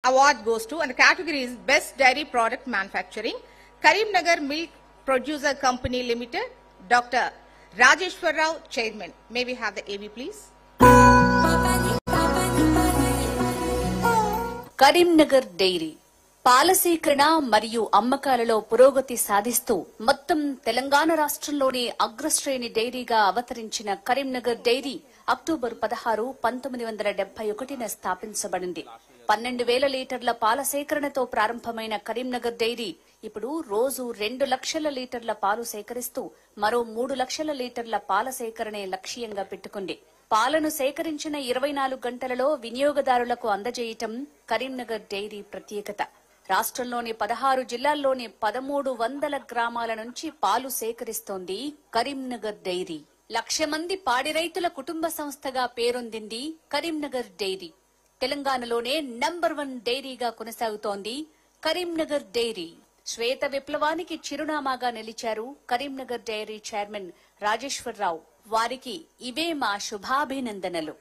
award goes to, and the category is Best Dairy Product Manufacturing, Karimnagar Milk Producer Company Limited, Dr. Rajeshwar Rao, Chairman. May we have the AV, please? Karimnagar dairy పాల సేకరణ మరియు అమ్మకాలలో పురోగతి సాధిస్తూ మొత్తం తెలంగాణ రాష్ట్రంలోని అగ్రశ్రేణి డైరీగా అవతరించిన కరీంనగర్ డైరీ అక్టోబర్ 16, 1971 స్థాపించబడింది. 12,000 లీటర్ల పాల సేకరణతో ప్రారంభమైన కరీంనగర్ డైరీ ఇప్పుడు రోజు 2 లక్షల లీటర్ల పాలు సేకరిస్తూ మరో 3 లక్షల లీటర్ల పాల సేకరణే లక్ష్యంగా పెట్టుకుంది. పాలను సేకరించిన 24 గంటలలో వినియోగదారులకు అందజేయటం కరీంనగర్ డైరీ ప్రత్యేకత. రాష్ట్రంలోని 16 జిల్లాల్లోని 1,300 గ్రామాల నుంచి పాలు సేకరిస్తోంది కరీంనగర్ డైరీ. 1,00,000 మంది పాడి రైతుల కుటుంబ సంస్థగా పేరొందింది కరీంనగర్ డైరీ. తెలంగాణలోనే నంబర్ 1 డైరీగా కొనసాగుతోంది కరీంనగర్ డైరీ. శ్వేత విప్లవానికి చిరునామాగా నిలిచారు కరీంనగర్ డైరీ చైర్మన్ రాజేశ్వర్ రావు. వారికి ఇవే మా శుభాభినందనలు.